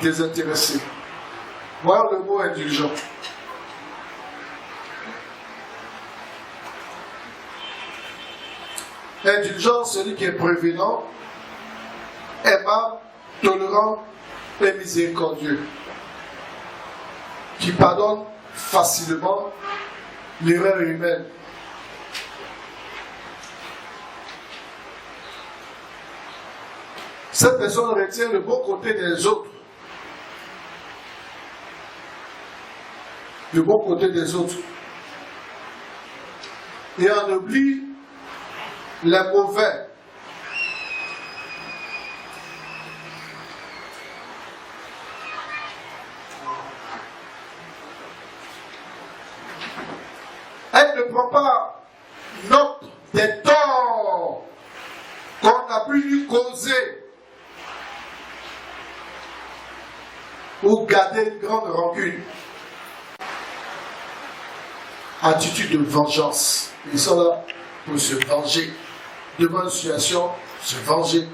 désintéressé. Voilà le mot indulgent. Indulgent, celui qui est prévenant, aimable, tolérant et miséricordieux, qui pardonne facilement l'erreur humaine. Cette personne retient le bon côté des autres. Le bon côté des autres. Et on oublie les mauvais. Elle ne prend pas note des torts qu'on a pu lui causer ou garder une grande rancune. Attitude de vengeance. Ils sont là pour se venger. Devant une situation, se venger.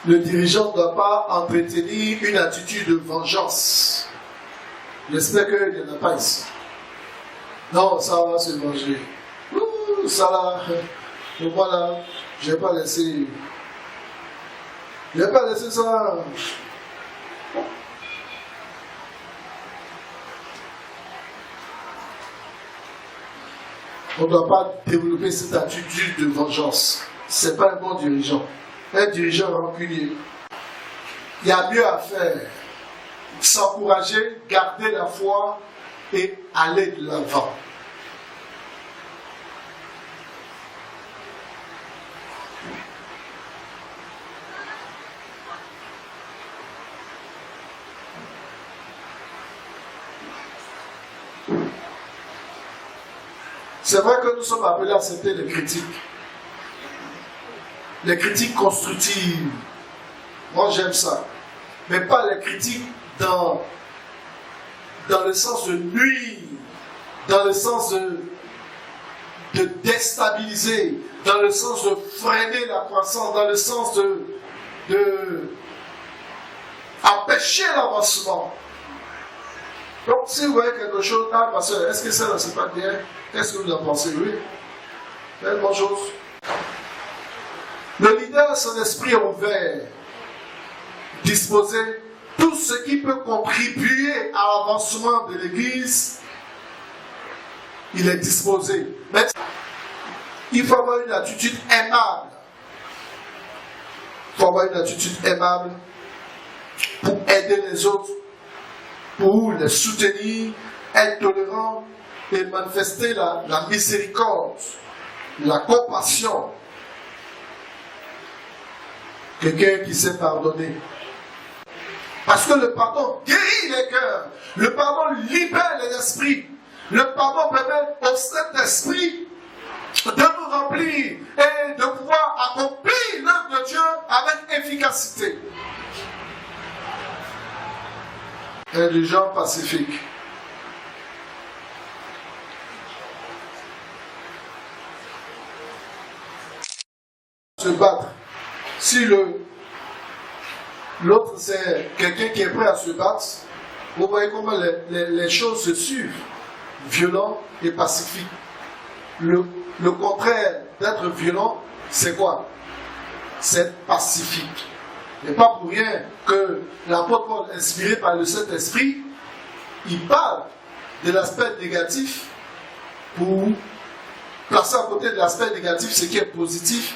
Le dirigeant ne doit pas entretenir une attitude de vengeance. J'espère qu'il n'y en a pas ici. Non, ça va se venger. Ça là, moi là, je n'ai pas laissé. Je n'ai pas laissé ça. On ne doit pas développer cette attitude de vengeance. Ce n'est pas un bon dirigeant. Un dirigeant rancunier. Il y a mieux à faire. S'encourager, garder la foi et aller de l'avant. C'est vrai que nous sommes appelés à accepter les critiques. Les critiques constructives. Moi j'aime ça. Mais pas les critiques dans le sens de nuire, dans le sens de déstabiliser, dans le sens de freiner la croissance, dans le sens de empêcher l'avancement. Donc si vous voyez quelque chose, ah pasteur, est-ce que ça ne c'est pas bien? Qu'est-ce que vous en pensez? Oui. C'est une bonne chose. Le leader, son esprit ouvert, disposer tout ce qui peut contribuer à l'avancement de l'Église, il est disposé. Mais il faut avoir une attitude aimable. Il faut avoir une attitude aimable pour aider les autres, pour les soutenir, être tolérant et manifester la miséricorde, la compassion. Quelqu'un qui sait pardonner. Parce que le pardon guérit les cœurs. Le pardon libère les esprits. Le pardon permet au Saint-Esprit de nous remplir et de pouvoir accomplir l'œuvre de Dieu avec efficacité. Indulgent, pacifique. Se battre. Si l'autre c'est quelqu'un qui est prêt à se battre, vous voyez comment les choses se suivent. Violent et pacifique. Le contraire d'être violent, c'est quoi? C'est être pacifique. Et pas pour rien que l'apôtre Paul, inspiré par le Saint-Esprit, il parle de l'aspect négatif pour placer à côté de l'aspect négatif ce qui est positif.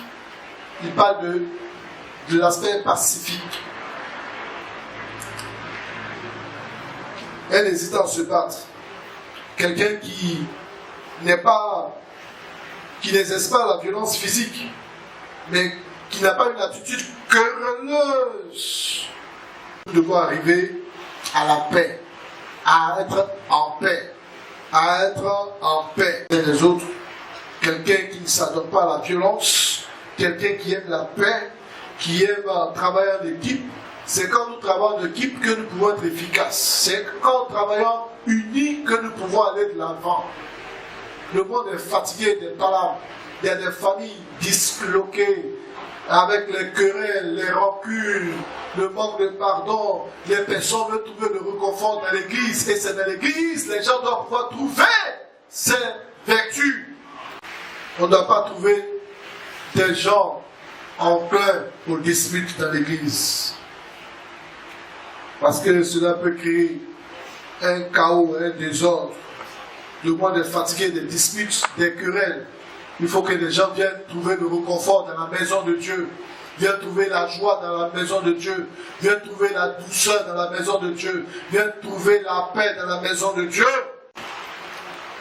Il parle de l'aspect pacifique. Un hésitant à se battre. Quelqu'un qui n'exerce pas la violence physique, mais qui n'a pas une attitude querelleuse. Nous devons arriver à la paix, à être en paix, à être en paix. Et les autres, quelqu'un qui ne s'adonne pas à la violence, quelqu'un qui aime la paix, qui aime travailler en équipe. C'est quand nous travaillons en équipe que nous pouvons être efficaces. C'est quand nous travaillons unis que nous pouvons aller de l'avant. Le monde est fatigué d'être là. il y a des familles disloquées, avec les querelles, les rancunes, le manque de pardon. Les personnes veulent trouver le réconfort dans l'église. Et c'est dans l'église, les gens doivent pouvoir trouver ces vertus. On ne doit pas trouver des gens en plein aux disputes dans l'église. Parce que cela peut créer un chaos, un désordre. Le monde est fatigué des disputes, des querelles. Il faut que les gens viennent trouver le réconfort dans la maison de Dieu. Viennent trouver la joie dans la maison de Dieu. Viennent trouver la douceur dans la maison de Dieu. Viennent trouver la paix dans la maison de Dieu.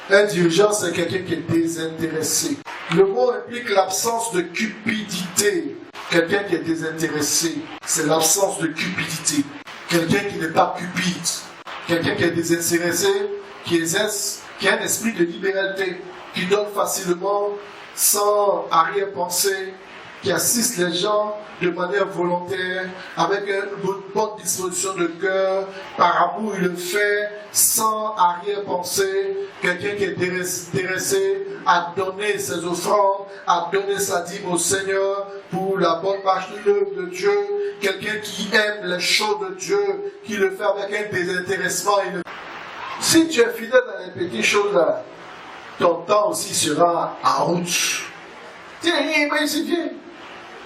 Un dirigeant, c'est quelqu'un qui est désintéressé. Le mot implique l'absence de cupidité. Quelqu'un qui est désintéressé, c'est l'absence de cupidité. Quelqu'un qui n'est pas cupide. Quelqu'un qui est désintéressé, qui a un esprit de libéralité, qui donne facilement, sans arrière-pensée, qui assiste les gens de manière volontaire, avec une bonne disposition de cœur, par amour il le fait, sans arrière-pensée, quelqu'un qui est intéressé à donner ses offrandes, à donner sa dîme au Seigneur pour la bonne marche de l'œuvre de Dieu, quelqu'un qui aime les choses de Dieu, qui le fait avec un désintéressement. Si tu es fidèle dans les petites choses là, ton temps aussi sera en route. Tiens, mais ici, viens.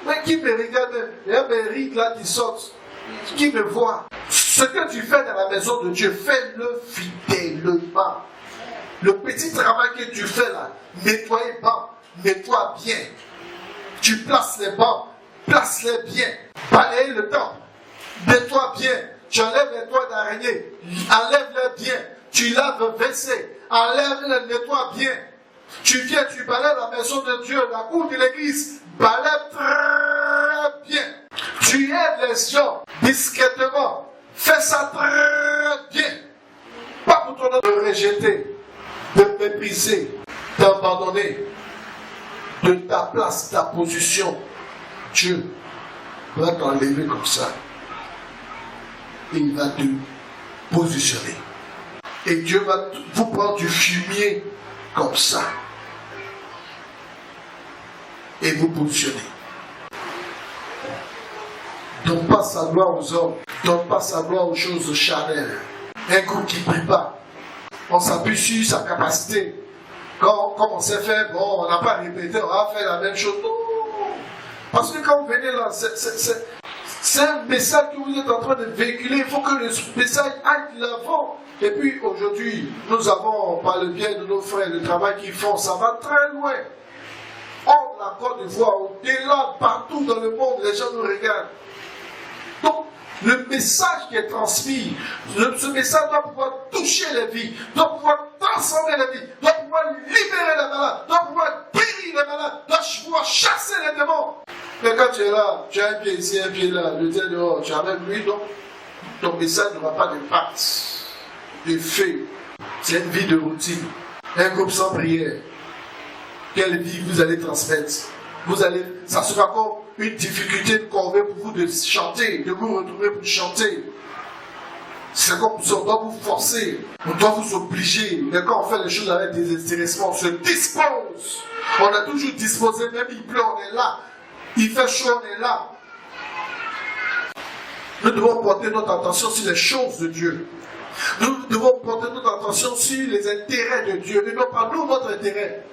Mais qui me regarde? Il y a mes rides là qui sortent. Qui me voit? Ce que tu fais dans la maison de Dieu, fais-le fidèlement. Le petit travail que tu fais là, nettoie les bancs, nettoie bien. Tu places les bancs, place-les bien. Balaye le temps, nettoie bien. Tu enlèves les toits d'araignée, enlève-les bien. Tu laves le WC, enlève-les, nettoie bien. Tu viens, tu balayes la maison de Dieu, la cour de l'église, balaye très bien. Tu aides les gens discrètement. Fais ça très bien. Pas pour ton de rejeter, de mépriser, d'abandonner de ta place, ta position. Dieu va t'enlever comme ça. Et il va te positionner. Et Dieu va vous prendre du fumier comme ça. Et vous positionner. Donne pas sa gloire aux hommes. Donne pas sa gloire aux choses charnelles. Un groupe qui ne prie pas. On s'appuie sur sa capacité. Comme on sait faire, bon, on n'a pas répété, on va faire la même chose. Non. Parce que quand vous venez là, c'est un message que vous êtes en train de véhiculer. Il faut que le message aille de l'avant. Et puis aujourd'hui, nous avons, par le biais de nos frères, le travail qu'ils font, ça va très loin. Hors de la Côte d'Ivoire, au-delà, partout dans le monde, les gens nous regardent. Donc, le message qui est transmis, ce message doit pouvoir toucher les vies, doit pouvoir transformer les vies, doit pouvoir libérer les malades, doit pouvoir guérir les malades, doit pouvoir chasser les démons. Mais quand tu es là, tu as un pied ici, un pied là, le tien dehors, tu as même lui, donc ton message n'aura pas d'impact, d'effet. C'est une vie de routine, un groupe sans prière. Quelle vie vous allez transmettre? Ça sera comme une difficulté de corvée pour vous de chanter, de vous retrouver pour chanter. C'est comme on doit vous forcer, on doit vous obliger. Mais quand on fait les choses avec désintéressement, on se dispose. On a toujours disposé, même il pleut, on est là. Il fait chaud, on est là. Nous devons porter notre attention sur les choses de Dieu. Nous devons porter notre attention sur les intérêts de Dieu, et non pas nous, notre intérêt.